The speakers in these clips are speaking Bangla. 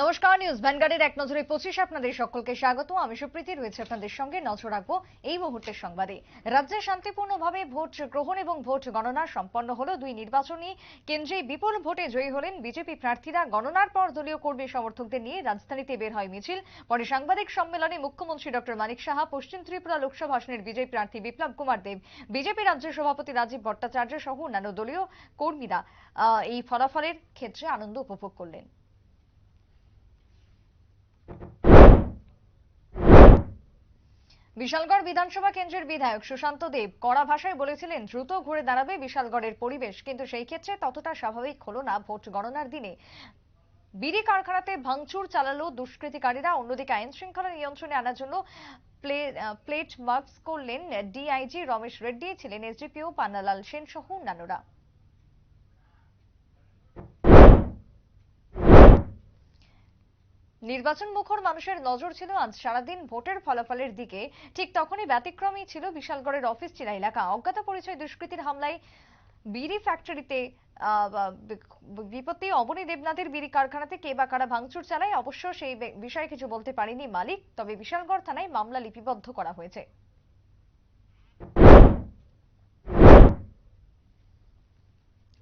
নমস্কার, নিউজ ভ্যানগার্ডের এক নজরে 25 আপনাদের সকলকে স্বাগত। আমি সুপ্রীতি রয়েছে আপনাদের সঙ্গে। নজর রাখবো এই মুহূর্তের সংবাদে। রাজ্যে শান্তিপূর্ণভাবে ভোট গ্রহণ এবং ভোট গণনা সম্পন্ন হলো। দুই নির্বাচনী কেন্দ্রে বিপুল ভোটে জয়ী হলেন বিজেপি প্রার্থীরা। গণনার পর দলীয় কর্মী সমর্থকদের নিয়ে রাজধানীতে বের হয় মিছিল। পরে সাংবাদিক সম্মেলনে মুখ্যমন্ত্রী ডক্টর মানিক সাহা, পশ্চিম ত্রিপুরা লোকসভা আসনের বিজয়ী প্রার্থী বিপ্লব কুমার দেব, বিজেপি রাজ্য সভাপতি রাজীব ভট্টাচার্য সহ অন্যান্য দলীয় কর্মীরা এই ফলাফলের ক্ষেত্রে আনন্দ উপভোগ করলেন। বিশালগড় বিধানসভা কেন্দ্রের বিধায়ক সুশান্ত দেব কড়া ভাষায় বলেছিলেন, দ্রুত ঘুরে দাঁড়াবে বিশালগড়ের পরিবেশ, কিন্তু সেই ক্ষেত্রে ততটা স্বাভাবিক হলো না ভোট গণনার দিনে। বিড়ি কারখানাতে ভাঙচুর চালালো দুষ্কৃতিকারীরা। অন্যদিকে আইন শৃঙ্খলা নিয়ন্ত্রণে আনার জন্য প্লেট মার্কস করলেন ডিআইজি রমেশ রেড্ডি, ছিলেন এসডিপিও পান্নালাল সেন সহ অন্যান্যরা। নির্বাচন মুখর মানুষের নজর ছিল আজ সারাদিন ভোটের ফলাফলের দিকে। ঠিক তখনই ব্যতিক্রমী ছিল বিশালগড়ের অফিস চিরা এলাকা। অজ্ঞাত পরিচয় দুষ্কৃতীর হামলায় বিড়ি ফ্যাক্টরিতে বিপত্তি। অবনী দেবনাথের বিড়ি কারখানাতে কে বা কারা ভাঙচুর চালায় অবশ্য সেই বিষয়ে কিছু বলতে পারেনি মালিক। তবে বিশালগড় থানায় মামলা লিপিবদ্ধ করা হয়েছে।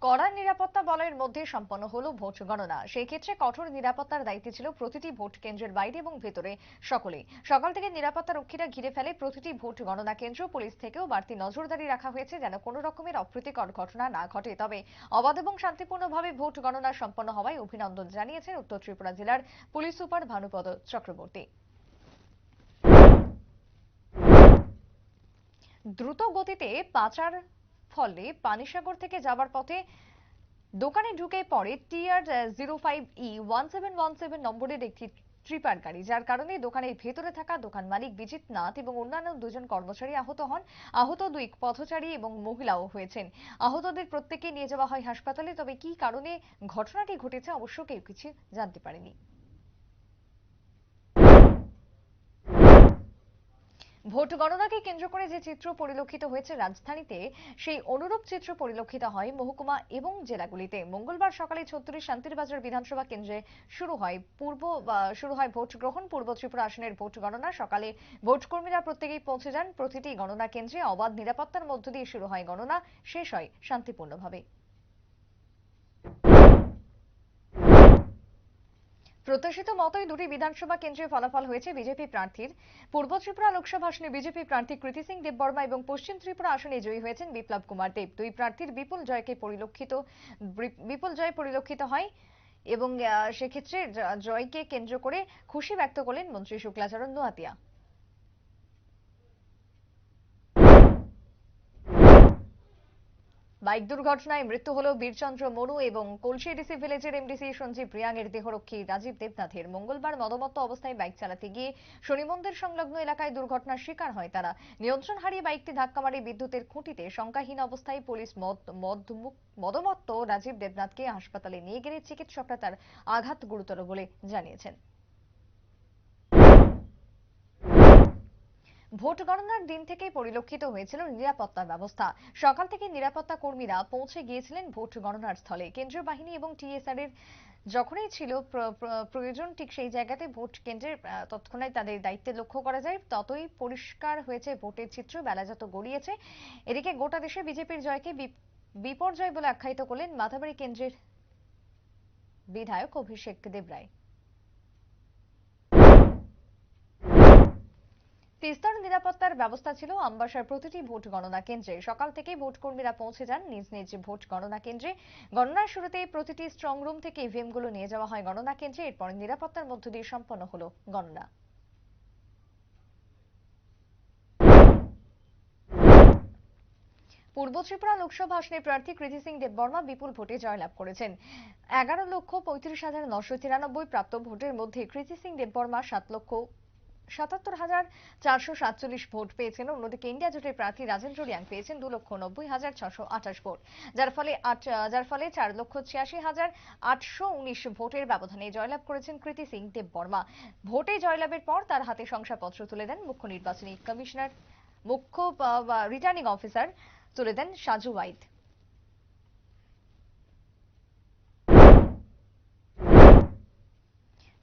কড়া নিরাপত্তা বলয়ের মধ্যে সম্পন্ন হলো ভোট গণনা। সেই ক্ষেত্রে কঠোর নিরাপত্তার দায়িত্বে ছিল প্রতিটি ভোট কেন্দ্রের বাইরে এবং ভেতরে সকলেই। সকাল থেকে নিরাপত্তা রক্ষীরা ঘিরে ফেলে প্রতিটি ভোট গণনা কেন্দ্র। পুলিশ থেকেও বাড়তি নজরদারি রাখা হয়েছে যেন কোনো রকমের অপ্রীতিকর ঘটনা না ঘটে। তবে অবাধ এবং শান্তিপূর্ণভাবে ভোট গণনা সম্পন্ন হওয়ায় অভিনন্দন জানিয়েছেন উত্তর ত্রিপুরা জেলার পুলিশ সুপার ভানুপদ চক্রবর্তী। দ্রুত গতিতে পাচার ফলে পানিসাগর থেকে যাবার পথে দোকানে ঢুকে পড়ে TR-05E1717 নম্বরের একটি ট্রিপার গাড়ি, যার কারণে দোকানের ভেতরে থাকা দোকান মালিক বিজিত নাথ এবং অন্যান্য দুজন কর্মচারী আহত হন। আহত দুই পথচারী এবং মহিলাও হয়েছেন। আহতদের প্রত্যেককে নিয়ে যাওয়া হয় হাসপাতালে। তবে কি কারণে ঘটনাটি ঘটেছে অবশ্য কেউ কিছু জানতে পারেনি। ভোট গণনাকে কেন্দ্র করে যে চিত্র পরিলক্ষিত হয়েছে রাজধানীতে, সেই অনুরূপ চিত্র পরিলক্ষিত হয় মহকুমা এবং জেলাগুলিতে। মঙ্গলবার সকালে 36 শান্তিরবাজার বিধানসভা কেন্দ্রে শুরু হয় ভোট গ্রহণ। পূর্ব ত্রিপুরা আসনের ভোট গণনা। সকালে ভোট কর্মীরা প্রত্যেকেই পৌঁছে যান প্রতিটি গণনা কেন্দ্রে। অবাধ নিরাপত্তার মধ্য দিয়ে শুরু হয় গণনা, শেষ হয় শান্তিপূর্ণভাবে। প্রত্যাশিত মতোই দুটি বিধানসভা কেন্দ্রে ফলাফল হয়েছে বিজেপি প্রার্থীর। পূর্ব ত্রিপুরা লোকসভা আসনে বিজেপি প্রার্থী কৃতি সিং দেববর্মা এবং পশ্চিম ত্রিপুরা আসনে জয়ী হয়েছেন বিপ্লব কুমার দেব। দুই প্রার্থীর বিপুল জয় পরিলক্ষিত হয় এবং সেক্ষেত্রে জয়কে কেন্দ্র করে খুশি ব্যক্ত করলেন মন্ত্রী শুক্লাচরণ নোয়াতিয়া। বাইক দুর্ঘটনায় মৃত্যু হল বীরচন্দ্র মনু এবং কলসিডিসি ভিলেজের এমডিসি সঞ্জীব রিয়াং এর দেহরক্ষী রাজীব দেবনাথের। মঙ্গলবার মদমত্ত অবস্থায় বাইক চালাতে গিয়ে শনি মন্দির সংলগ্ন এলাকায় দুর্ঘটনার শিকার হয় তারা। নিয়ন্ত্রণ হারিয়ে বাইকটি ধাক্কা মারে বিদ্যুতের খুঁটিতে। শঙ্কাহীন অবস্থায় পুলিশ মদমত্ত রাজীব দেবনাথকে হাসপাতালে নিয়ে গেলে চিকিৎসকরা তার আঘাত গুরুতর বলে জানিয়েছেন। ভোট গণনার দিন থেকেই পরিলক্ষিত হয়েছিল নিরাপত্তা ব্যবস্থা। সকাল থেকে নিরাপত্তা কর্মীরা পৌঁছে গিয়েছিলেন ভোট গণনার স্থলে। কেন্দ্রীয় বাহিনী এবং টিএসআর এর যখনই ছিল প্রয়োজন, ঠিক সেই জায়গাতে ভোট কেন্দ্রের তৎক্ষণাৎ তাদের দায়িত্বে লক্ষ্য করা যায়। ততই পরিষ্কার হয়েছে ভোটের চিত্র বেলা যত গড়িয়েছে। এদিকে গোটা দেশে বিজেপির জয়কে বিপর্যয় বলে আখ্যায়িত করলেন মাথাবাড়ি কেন্দ্রের বিধায়ক অভিষেক দেবরায়। তিস্তার নিরাপত্তার ব্যবস্থা ছিল আমবাসার প্রতিটি ভোট গণনা কেন্দ্রে। সকাল থেকে ভোট কর্মীরা পৌঁছে যান নিজ নিজ ভোট গণনা কেন্দ্রে। গণনার শুরুতেই প্রতিটি স্ট্রং রুম থেকে ইভিএম গুলো নিয়ে যাওয়া হয় গণনা কেন্দ্রে। এরপর নিরাপত্তার মধ্য দিয়ে সম্পন্ন হলো গণনা। পূর্ব ত্রিপুরা লোকসভা আসনের প্রার্থী কৃতি সিং দেববর্মা বিপুল ভোটে জয়লাভ করেছেন। 11,35,993 প্রাপ্ত ভোটের মধ্যে কৃতি সিং দেববর্মা 7,77,447 ভোট পেয়েছেন। অন্যদিকে ইন্ডিয়া জোটের প্রার্থী রাজেন্দ্র রিয়াং পেয়েছেন 2,90,628 ভোট, যার ফলে 4,86,819 ভোটের ব্যবধানে জয়লাভ করেছেন কৃতি সিং দেববর্মা। ভোটে জয়লাভের পর তার হাতে শংসাপত্র তুলে দেন মুখ্য নির্বাচনী কমিশনার, রিটার্নিং অফিসার তুলে দেন সাজু ওয়াইদ।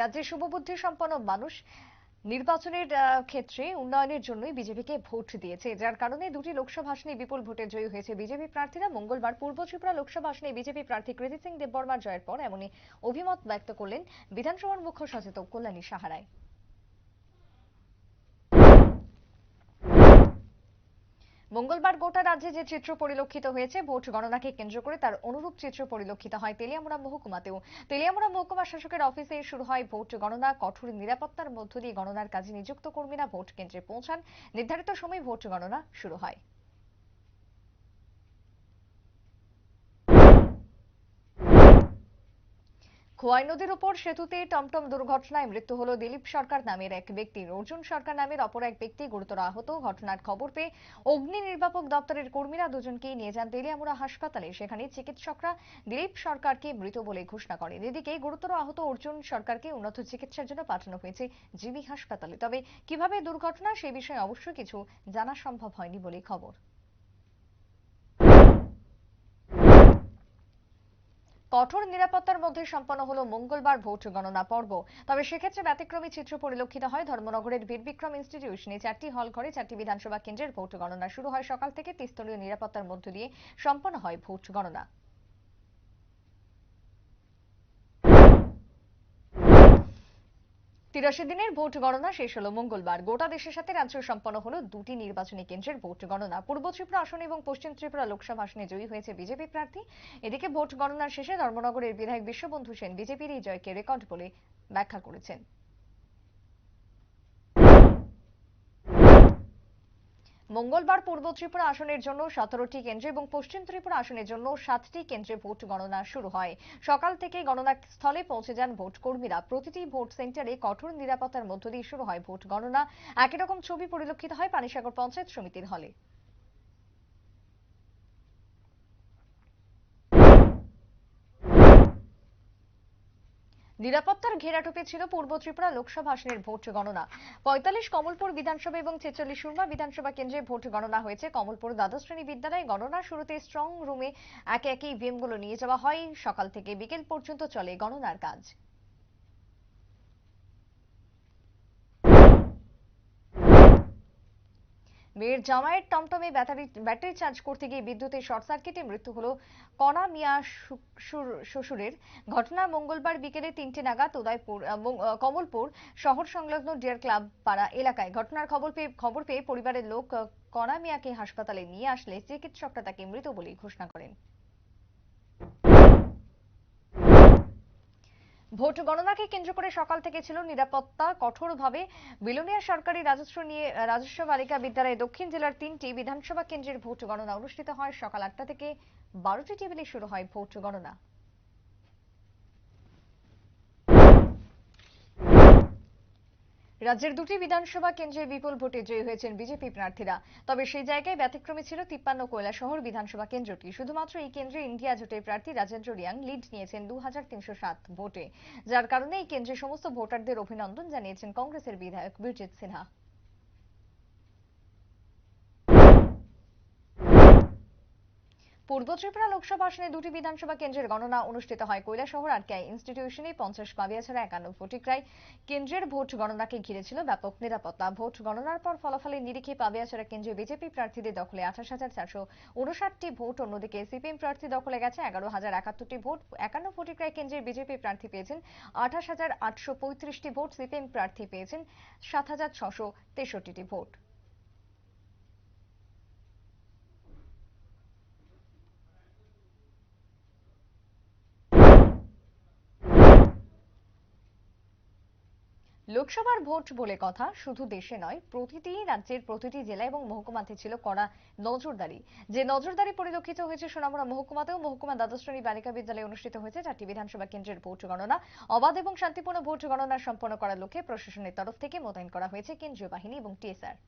রাজ্যের শুভবুদ্ধি সম্পন্ন মানুষ নির্বাচনের ক্ষেত্রে উন্নয়নের জন্যই বিজেপিকে ভোট দিয়েছে, যার কারণে দুটি লোকসভা আসনে বিপুল ভোটে জয়ী হয়েছে বিজেপি প্রার্থীরা। মঙ্গলবার পূর্ব ত্রিপুরা লোকসভা আসনে বিজেপি প্রার্থী কৃতি সিং দেববর্মার জয়ের পর এমনই অভিমত ব্যক্ত করলেন বিধানসভার মুখ্য সচেতক কল্যাণী সাহারায়। মঙ্গলবার গোটা রাজ্যে যে চিত্র পরিলক্ষিত হয়েছে ভোট গণনাকে কেন্দ্র করে তার অনুরূপ চিত্র পরিলক্ষিত হয় তেলিয়ামুড়া মহকুমাতেও। তেলিয়ামুড়া মহকুমা শাসকের অফিসে শুরু হয় ভোট গণনা। কঠোর নিরাপত্তার মধ্য দিয়ে গণনার কাজে নিযুক্ত কর্মীরা ভোট কেন্দ্রে পৌঁছান। নির্ধারিত সময় ভোট গণনা শুরু হয়। খোয়াই নদীর উপর সেতুতে টমটম দুর্ঘটনায় মৃত্যু হলো দিলীপ সরকার নামের এক ব্যক্তির। অর্জুন সরকার নামের অপর এক ব্যক্তি গুরুতর আহত। ঘটনার খবর পেয়ে অগ্নি নির্বাপক দপ্তরের কর্মীরা দুজনকেই নিয়ে যান তেলিয়ামুড়া হাসপাতালে। সেখানে চিকিৎসকরা দিলীপ সরকারকে মৃত বলে ঘোষণা করেন। এদিকে গুরুতর আহত অর্জুন সরকারকে উন্নত চিকিৎসার জন্য পাঠানো হয়েছে জিবি হাসপাতালে। তবে কিভাবে দুর্ঘটনা সে বিষয়ে অবশ্য কিছু জানা সম্ভব হয়নি বলে খবর। কঠোর নিরাপত্তার মধ্যে সম্পন্ন হলো মঙ্গলবার ভোট গণনা পর্ব। তবে সেক্ষেত্রে ব্যতিক্রমী চিত্র পরিলক্ষিত হয় ধর্মনগরের বীরবিক্রম ইনস্টিটিউশনে। 4টি হল ঘরে 4টি বিধানসভা কেন্দ্রের ভোট গণনা শুরু হয় সকাল থেকে। ত্রিস্তরীয় নিরাপত্তার মধ্য দিয়ে সম্পন্ন হয় ভোট গণনা। 83 দিনের ভোট গণনা শেষ হলো মঙ্গলবার। গোটা দেশের সাথে রাজ্যে সম্পন্ন হলো দুটি নির্বাচনী কেন্দ্রের ভোট গণনা। পূর্ব ত্রিপুরা আসন এবং পশ্চিম ত্রিপুরা লোকসভা আসনে জয়ী হয়েছে বিজেপি প্রার্থী। এদিকে ভোট গণনার শেষে ধর্মনগরের বিধায়ক বিশ্ববন্ধু সেন বিজেপির এই জয়কে রেকর্ড বলে ব্যাখ্যা করেছেন। মঙ্গলবার পূর্ব ত্রিপুরা আসনের জন্য 17টি কেন্দ্রে এবং পশ্চিম ত্রিপুরা আসনের জন্য 7টি কেন্দ্রে ভোট গণনা শুরু হয়। সকাল থেকে গণনা স্থলে পৌঁছে যান ভোট কর্মীরা। প্রতিটি ভোট সেন্টারে কঠোর নিরাপত্তার মধ্য দিয়ে শুরু হয় ভোট গণনা। একই রকম ছবি পরিলক্ষিত হয় পানিসাগর পঞ্চায়েত সমিতির হলে। নিরাপত্তার ঘেরাটোপে ছিল পূর্ব ত্রিপুরা লোকসভা আসনের ভোট গণনা। 45 কমলপুর বিধানসভা এবং 46 সুরমা বিধানসভা কেন্দ্রে ভোট গণনা হয়েছে। কমলপুর দ্বাদশ শ্রেণী বিদ্যালয়ে গণনার শুরুতে স্ট্রং রুমে একে একে ইভিএমগুলো নিয়ে যাওয়া হয়। সকাল থেকে বিকেল পর্যন্ত চলে গণনার কাজ। মেয়ের জামাইয়ের টমটমে ব্যাটারি চার্জ করতে গিয়ে বিদ্যুতের শর্ট সার্কিটে মৃত্যু হলো কণা মিয়া শ্বশুরের। ঘটনা মঙ্গলবার বিকেলে 3টে নাগাদ উদয়পুর কমলপুর শহর সংলগ্ন ডিয়ার ক্লাব পাড়া এলাকায়। ঘটনার খবর পেয়ে পরিবারের লোক কণা মিয়াকে হাসপাতালে নিয়ে আসলে চিকিৎসকরা তাকে মৃত বলে ঘোষণা করেন। ভোট গণনাকে কেন্দ্র করে সকাল থেকে ছিল নিরাপত্তা কঠোরভাবে। বিলোনিয়া সরকারি রাজস্ব বালিকা বিদ্যালয়ে দক্ষিণ জেলার 3টি বিধানসভা কেন্দ্রের ভোট গণনা অনুষ্ঠিত হয়। সকাল 8টা থেকে 12টি টেবিলে শুরু হয় ভোট গণনা। রাজ্যের দুটি বিধানসভা কেন্দ্রে বিপুল ভোটে জয়ী হয়েছেন বিজেপি প্রার্থীরা। তবে সেই জায়গায় ব্যতিক্রমী ছিল 53 কৈলাসহর বিধানসভা কেন্দ্রটি। শুধুমাত্র এই কেন্দ্রে ইন্ডিয়া জোটের প্রার্থী রাজেন্দ্র রিয়াং লিড নিয়েছেন 2307 ভোটে, যার কারণে এই কেন্দ্রে সমস্ত ভোটারদের অভিনন্দন জানিয়েছেন কংগ্রেসের বিধায়ক বীরজিৎ সিনহা। পূর্ব ত্রিপুরা লোকসভা আসনে দুটি বিধানসভা কেন্দ্রের গণনা অনুষ্ঠিত হয় কৈলাসহর আরকেআই ইনস্টিটিউশনে। 50 পাবিয়াছড়া 51 ফটিকরায় কেন্দ্রের ভোট গণনাকে ঘিরে ছিল ব্যাপক নিরাপত্তা। ভোট গণনার পর ফলাফলের নিরিখে পাবিয়াছড়া কেন্দ্রে বিজেপি প্রার্থীদের দখলে 28,459টি ভোট। অন্যদিকে সিপিএম প্রার্থী দখলে গেছে 11,071টি ভোট। 51 ফটিকরায় কেন্দ্রের বিজেপি প্রার্থী পেয়েছেন 28,835টি ভোট। সিপিএম প্রার্থী পেয়েছেন 7,663টি ভোট। লোকসভার ভোট বলে কথা শুধু দেশে নয়, প্রতিটি রাজ্যের প্রতিটি জেলা এবং মহকুমাতে ছিল কড়া নজরদারি। যে নজরদারি পরিলক্ষিত হয়েছে সোনামুড়া মহকুমাতেও। মহকুমা দ্বাদশ শ্রেণী বালিকা বিদ্যালয়ে অনুষ্ঠিত হয়েছে 4টি বিধানসভা কেন্দ্রের ভোট গণনা। অবাধ এবং শান্তিপূর্ণ ভোট গণনা সম্পন্ন করার লক্ষ্যে প্রশাসনের তরফ থেকে মোতায়েন করা হয়েছে কেন্দ্রীয় বাহিনী এবং টিএসআর।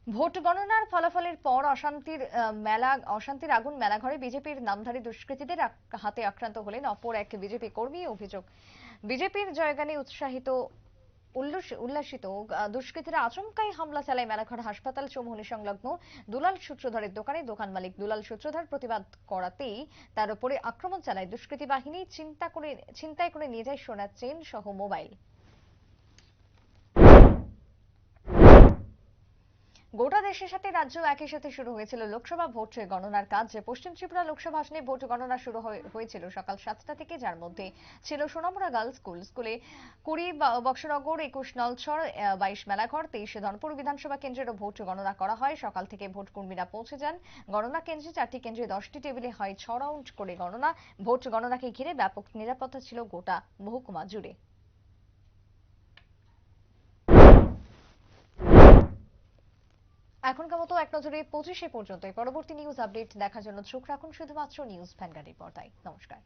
ভোট গণনার ফলাফলের পর অশান্তির আগুন মেলাঘরে বিজেপির নামধারী দুষ্কৃতীদের হাতে আক্রান্ত হলেন অপর এক বিজেপি কর্মী। অভিযোগ, বিজেপির জয়গানে উৎসাহিত উল্লাসিত দুষ্কৃতীরা আচমকাই হামলা চালায় মেলাঘর হাসপাতাল চৌমুহনী সংলগ্ন দুলাল সূত্রধরের দোকানে। দোকান মালিক দুলাল সূত্রধর প্রতিবাদ করাতেই তার উপরে আক্রমণ চালায় দুষ্কৃতী বাহিনী। ছিনতাই করে নিয়ে যায় সোনার চেইন সহ মোবাইল। গোটা দেশের সাথে রাজ্য একই সাথে শুরু হয়েছিল লোকসভা ভোট গণনার কাজ। পশ্চিম ত্রিপুরা লোকসভা আসনে ভোট গণনা শুরু হয়েছিল সকাল 7টা থেকে, যার মধ্যে ছিল সোনামুড়া গার্লস স্কুলে 20 বক্সনগর, 21 নলছড়, 22 মেলাঘর, 23 ধনপুর বিধানসভা কেন্দ্রেরও ভোট গণনা করা হয়। সকাল থেকে ভোট কর্মীরা পৌঁছে যান গণনা কেন্দ্রে। 4টি কেন্দ্রে 10টি টেবিলে হয় 6 রাউন্ড করে গণনা। ভোট গণনাকে ঘিরে ব্যাপক নিরাপত্তা ছিল গোটা মহকুমা জুড়ে। এখনকার মতো এক নজরে 25 পর্যন্ত। পরবর্তী নিউজ আপডেট দেখার জন্য চোখ রাখুন শুধুমাত্র নিউজ ভ্যানগার্ডের পর্দায়। নমস্কার।